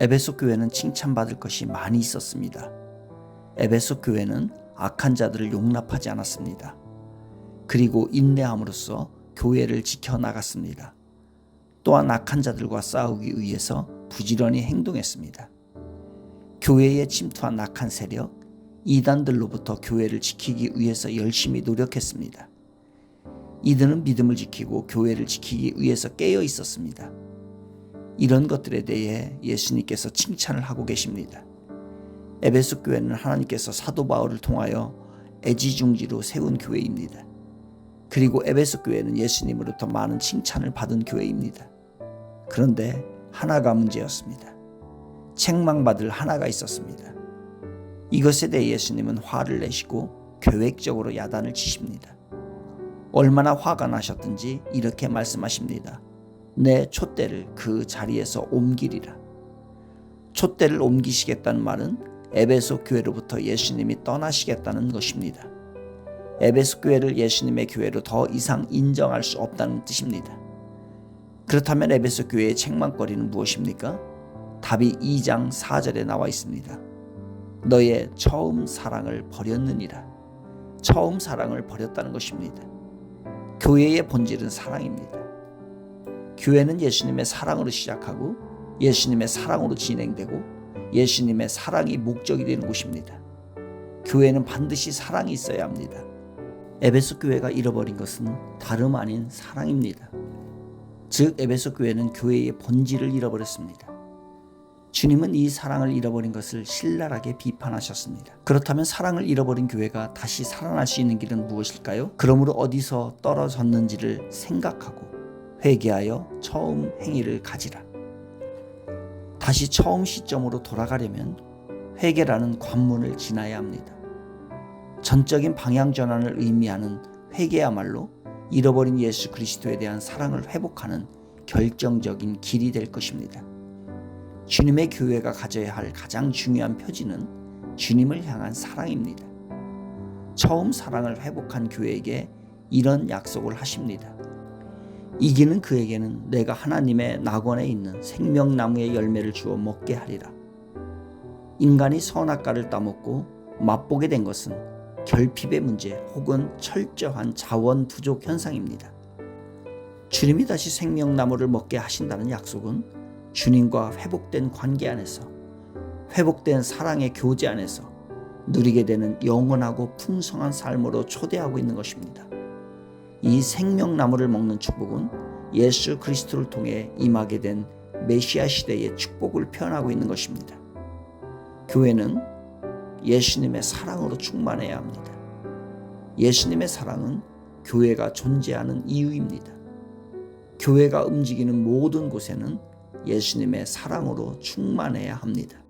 에베소 교회는 칭찬받을 것이 많이 있었습니다. 에베소 교회는 악한 자들을 용납하지 않았습니다. 그리고 인내함으로써 교회를 지켜나갔습니다. 또한 악한 자들과 싸우기 위해서 부지런히 행동했습니다. 교회에 침투한 악한 세력, 이단들로부터 교회를 지키기 위해서 열심히 노력했습니다. 이들은 믿음을 지키고 교회를 지키기 위해서 깨어 있었습니다. 이런 것들에 대해 예수님께서 칭찬을 하고 계십니다. 에베소 교회는 하나님께서 사도 바울을 통하여 애지중지로 세운 교회입니다. 그리고 에베소 교회는 예수님으로부터 많은 칭찬을 받은 교회입니다. 그런데 하나가 문제였습니다. 책망받을 하나가 있었습니다. 이것에 대해 예수님은 화를 내시고 계획적으로 야단을 치십니다. 얼마나 화가 나셨든지 이렇게 말씀하십니다. 내 촛대를 그 자리에서 옮기리라. 촛대를 옮기시겠다는 말은 에베소 교회로부터 예수님이 떠나시겠다는 것입니다. 에베소 교회를 예수님의 교회로 더 이상 인정할 수 없다는 뜻입니다. 그렇다면 에베소 교회의 책망거리는 무엇입니까? 답이 2장 4절에 나와 있습니다. 너의 처음 사랑을 버렸느니라. 처음 사랑을 버렸다는 것입니다. 교회의 본질은 사랑입니다. 교회는 예수님의 사랑으로 시작하고 예수님의 사랑으로 진행되고 예수님의 사랑이 목적이 되는 곳입니다. 교회는 반드시 사랑이 있어야 합니다. 에베소 교회가 잃어버린 것은 다름 아닌 사랑입니다. 즉 에베소 교회는 교회의 본질을 잃어버렸습니다. 주님은 이 사랑을 잃어버린 것을 신랄하게 비판하셨습니다. 그렇다면 사랑을 잃어버린 교회가 다시 살아날 수 있는 길은 무엇일까요? 그러므로 어디서 떨어졌는지를 생각하고 회개하여 처음 행위를 가지라. 다시 처음 시점으로 돌아가려면 회개라는 관문을 지나야 합니다. 전적인 방향 전환을 의미하는 회개야말로 잃어버린 예수 그리스도에 대한 사랑을 회복하는 결정적인 길이 될 것입니다. 주님의 교회가 가져야 할 가장 중요한 표지는 주님을 향한 사랑입니다. 처음 사랑을 회복한 교회에게 이런 약속을 하십니다. 이기는 그에게는 내가 하나님의 낙원에 있는 생명나무의 열매를 주어 먹게 하리라. 인간이 선악과를 따먹고 맛보게 된 것은 결핍의 문제 혹은 철저한 자원 부족 현상입니다. 주님이 다시 생명나무를 먹게 하신다는 약속은 주님과 회복된 관계 안에서, 회복된 사랑의 교제 안에서 누리게 되는 영원하고 풍성한 삶으로 초대하고 있는 것입니다. 이 생명나무를 먹는 축복은 예수 그리스도를 통해 임하게 된 메시아 시대의 축복을 표현하고 있는 것입니다. 교회는 예수님의 사랑으로 충만해야 합니다. 예수님의 사랑은 교회가 존재하는 이유입니다. 교회가 움직이는 모든 곳에는 예수님의 사랑으로 충만해야 합니다.